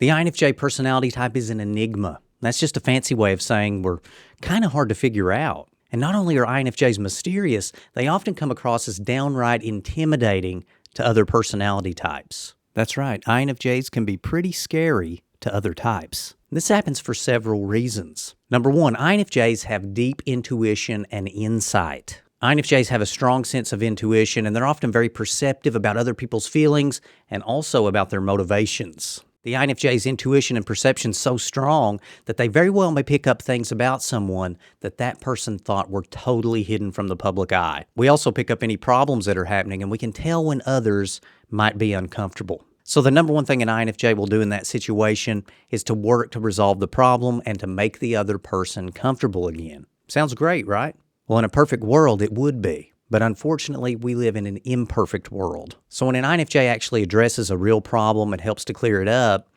The INFJ personality type is an enigma. That's just a fancy way of saying we're kind of hard to figure out. And not only are INFJs mysterious, they often come across as downright intimidating to other personality types. That's right, INFJs can be pretty scary to other types. This happens for several reasons. Number one, INFJs have deep intuition and insight. INFJs have a strong sense of intuition, and they're often very perceptive about other people's feelings and also about their motivations. The INFJ's intuition and perception is so strong that they very well may pick up things about someone that person thought were totally hidden from the public eye. We also pick up any problems that are happening, and we can tell when others might be uncomfortable. So the number one thing an INFJ will do in that situation is to work to resolve the problem and to make the other person comfortable again. Sounds great, right? Well, in a perfect world, it would be. But unfortunately, we live in an imperfect world. So when an INFJ actually addresses a real problem and helps to clear it up,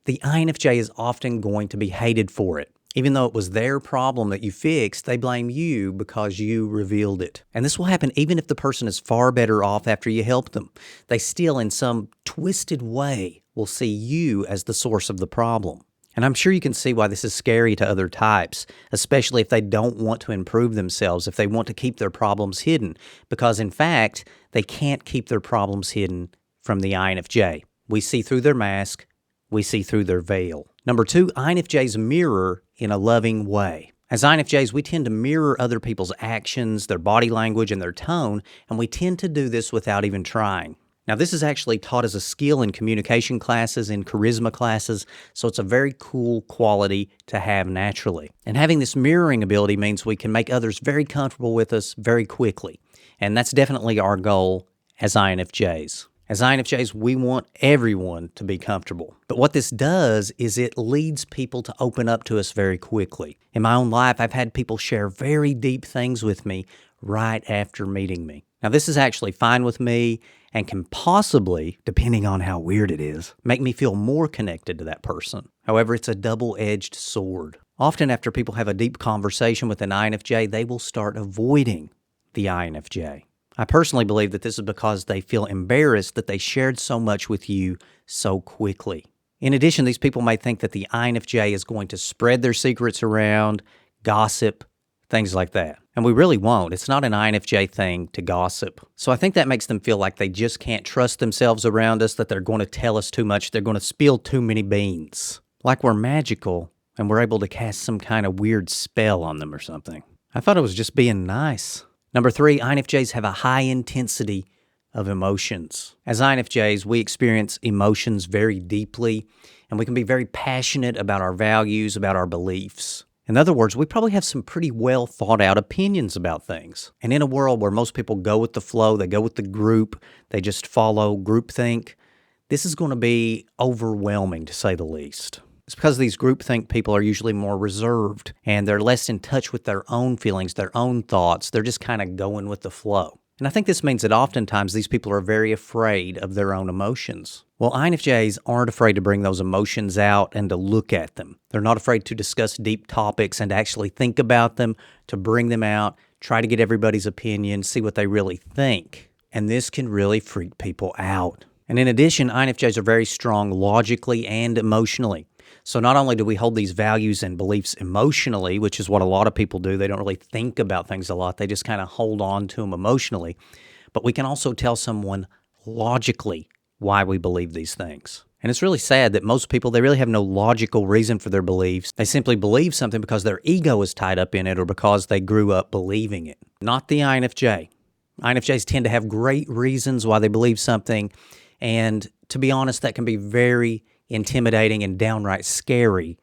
the INFJ is often going to be hated for it. Even though it was their problem that you fixed, they blame you because you revealed it. And this will happen even if the person is far better off after you help them. They still, in some twisted way, will see you as the source of the problem. And I'm sure you can see why this is scary to other types, especially if they don't want to improve themselves, if they want to keep their problems hidden, because in fact, they can't keep their problems hidden from the INFJ. We see through their mask, we see through their veil. Number two, INFJs mirror in a loving way. As INFJs, we tend to mirror other people's actions, their body language, and their tone, and we tend to do this without even trying. Now, this is actually taught as a skill in communication classes, in charisma classes, so it's a very cool quality to have naturally. And having this mirroring ability means we can make others very comfortable with us very quickly. And that's definitely our goal as INFJs. As INFJs, we want everyone to be comfortable. But what this does is it leads people to open up to us very quickly. In my own life, I've had people share very deep things with me right after meeting me. Now, this is actually fine with me and can possibly, depending on how weird it is, make me feel more connected to that person. However, it's a double-edged sword. Often after people have a deep conversation with an INFJ, they will start avoiding the INFJ. I personally believe that this is because they feel embarrassed that they shared so much with you so quickly. In addition, these people may think that the INFJ is going to spread their secrets around, gossip, things like that. And we really won't. It's not an INFJ thing to gossip. So I think that makes them feel like they just can't trust themselves around us, that they're going to tell us too much, they're going to spill too many beans. Like we're magical and we're able to cast some kind of weird spell on them or something. I thought it was just being nice. Number three, INFJs have a high intensity of emotions. As INFJs, we experience emotions very deeply, and we can be very passionate about our values, about our beliefs. In other words, we probably have some pretty well thought out opinions about things. And in a world where most people go with the flow, they go with the group, they just follow groupthink, this is going to be overwhelming to say the least. It's because these groupthink people are usually more reserved and they're less in touch with their own feelings, their own thoughts. They're just kind of going with the flow. And I think this means that oftentimes these people are very afraid of their own emotions. Well, INFJs aren't afraid to bring those emotions out and to look at them. They're not afraid to discuss deep topics and to actually think about them, to bring them out, try to get everybody's opinion, see what they really think. And this can really freak people out. And in addition, INFJs are very strong logically and emotionally. So not only do we hold these values and beliefs emotionally, which is what a lot of people do, they don't really think about things a lot, they just kind of hold on to them emotionally, but we can also tell someone logically why we believe these things. And it's really sad that most people, they really have no logical reason for their beliefs. They simply believe something because their ego is tied up in it or because they grew up believing it. Not the INFJ. INFJs tend to have great reasons why they believe something, and to be honest, that can be very intimidating and downright scary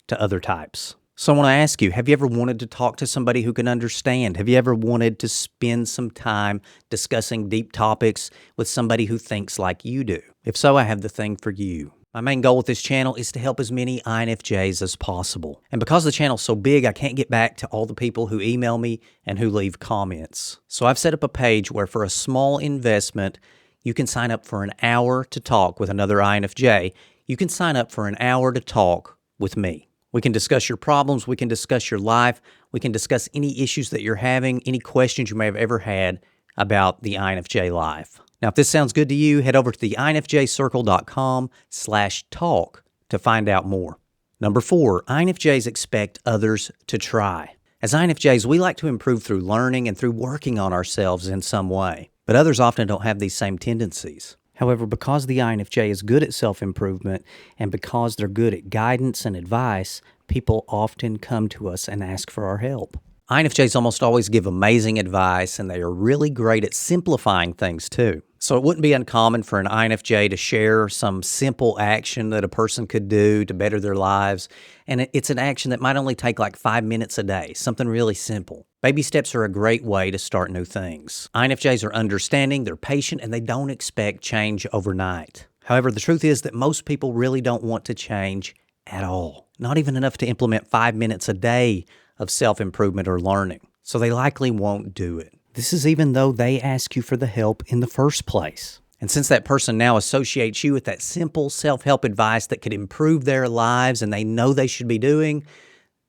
to other types. So I want to ask you, have you ever wanted to talk to somebody who can understand? Have you ever wanted to spend some time discussing deep topics with somebody who thinks like you do? If so, I have the thing for you. My main goal with this channel is to help as many INFJs as possible. And because the channel's so big, I can't get back to all the people who email me and who leave comments. So I've set up a page where for a small investment, you can sign up for an hour to talk with another INFJ. You can sign up for an hour to talk with me. We can discuss your problems. We can discuss your life. We can discuss any issues that you're having, any questions you may have ever had about the INFJ life. Now, if this sounds good to you, head over to the INFJcircle.com/talk to find out more. Number 4, INFJs expect others to try. As INFJs, we like to improve through learning and through working on ourselves in some way, but others often don't have these same tendencies. However, because the INFJ is good at self-improvement and because they're good at guidance and advice, people often come to us and ask for our help. INFJs almost always give amazing advice, and they are really great at simplifying things too. So it wouldn't be uncommon for an INFJ to share some simple action that a person could do to better their lives, and it's an action that might only take like 5 minutes a day, something really simple. Baby steps are a great way to start new things. INFJs are understanding, they're patient, and they don't expect change overnight. However, the truth is that most people really don't want to change at all, not even enough to implement 5 minutes a day of self-improvement or learning. So they likely won't do it. This is even though they ask you for the help in the first place. And since that person now associates you with that simple self-help advice that could improve their lives and they know they should be doing,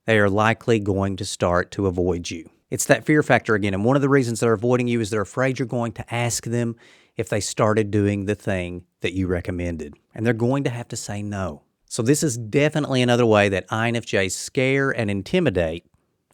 they are likely going to start to avoid you. It's that fear factor again, and one of the reasons they're avoiding you is they're afraid you're going to ask them if they started doing the thing that you recommended. And they're going to have to say no. So this is definitely another way that INFJs scare and intimidate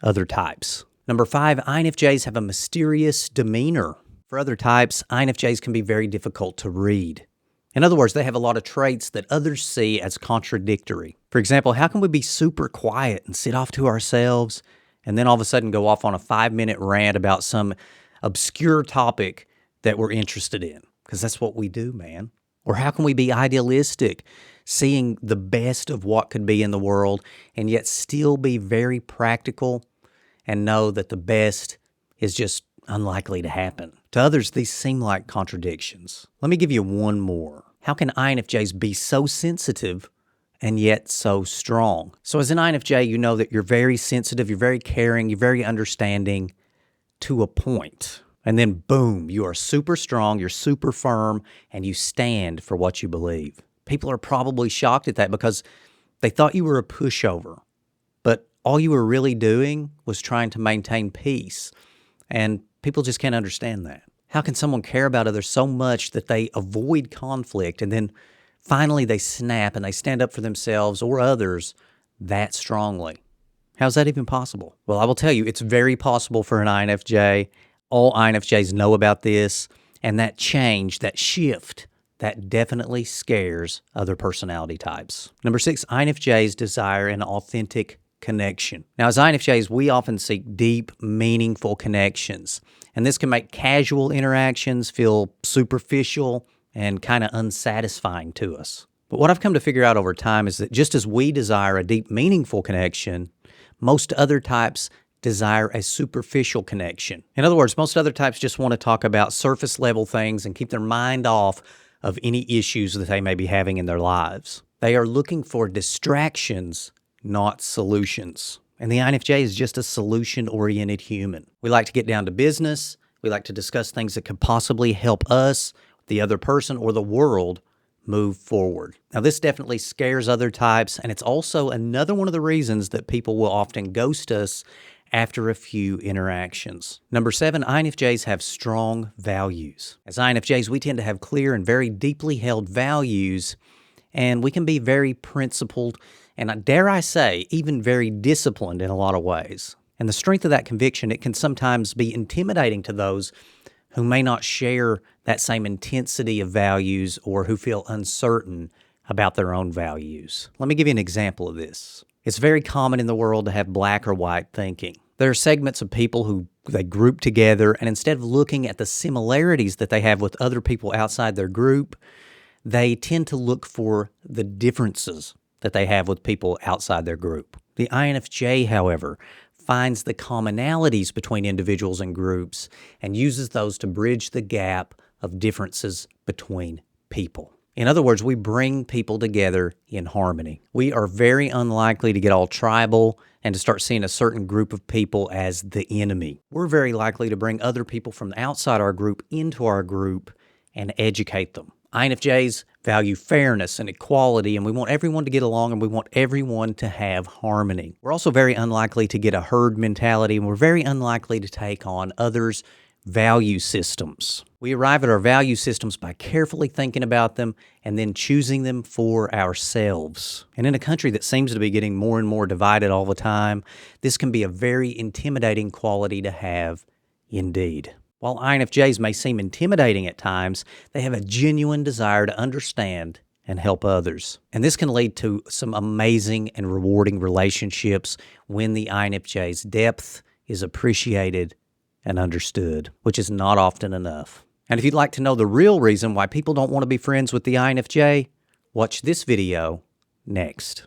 other types. Number 5, INFJs have a mysterious demeanor. For other types, INFJs can be very difficult to read. In other words, they have a lot of traits that others see as contradictory. For example, how can we be super quiet and sit off to ourselves and then all of a sudden go off on a 5-minute rant about some obscure topic that we're interested in? Because that's what we do, man. Or how can we be idealistic, seeing the best of what could be in the world and yet still be very practical and know that the best is just unlikely to happen? To others, these seem like contradictions. Let me give you one more. How can INFJs be so sensitive and yet so strong? So as an INFJ, you know that you're very sensitive, you're very caring, you're very understanding to a point. And then boom, you are super strong, you're super firm, and you stand for what you believe. People are probably shocked at that because they thought you were a pushover. But all you were really doing was trying to maintain peace. And people just can't understand that. How can someone care about others so much that they avoid conflict and then finally they snap and they stand up for themselves or others that strongly? How's that even possible? Well, I will tell you, it's very possible for an INFJ. All INFJs know about this, and that change, that shift, that definitely scares other personality types. Number 6, INFJs desire an authentic connection. Now, as INFJs, we often seek deep, meaningful connections, and this can make casual interactions feel superficial and kind of unsatisfying to us. But what I've come to figure out over time is that just as we desire a deep, meaningful connection, most other types desire a superficial connection. In other words, most other types just want to talk about surface level things and keep their mind off of any issues that they may be having in their lives. They are looking for distractions, not solutions. And the INFJ is just a solution-oriented human. We like to get down to business. We like to discuss things that could possibly help us, the other person, or the world move forward. Now, this definitely scares other types, and it's also another one of the reasons that people will often ghost us after a few interactions. Number 7, INFJs have strong values. As INFJs, we tend to have clear and very deeply held values, and we can be very principled and, dare I say, even very disciplined in a lot of ways. And the strength of that conviction, it can sometimes be intimidating to those who may not share that same intensity of values or who feel uncertain about their own values. Let me give you an example of this. It's very common in the world to have black or white thinking. There are segments of people who they group together, and instead of looking at the similarities that they have with other people outside their group, they tend to look for the differences that they have with people outside their group. The INFJ, however, finds the commonalities between individuals and groups and uses those to bridge the gap of differences between people. In other words, we bring people together in harmony. We are very unlikely to get all tribal and to start seeing a certain group of people as the enemy. We're very likely to bring other people from outside our group into our group and educate them. INFJs value fairness and equality, and we want everyone to get along, and we want everyone to have harmony. We're also very unlikely to get a herd mentality, and we're very unlikely to take on others value systems. We arrive at our value systems by carefully thinking about them and then choosing them for ourselves. And in a country that seems to be getting more and more divided all the time, this can be a very intimidating quality to have indeed. While INFJs may seem intimidating at times, they have a genuine desire to understand and help others. And this can lead to some amazing and rewarding relationships when the INFJ's depth is appreciated and understood, which is not often enough. And if you'd like to know the real reason why people don't want to be friends with the INFJ, watch this video next.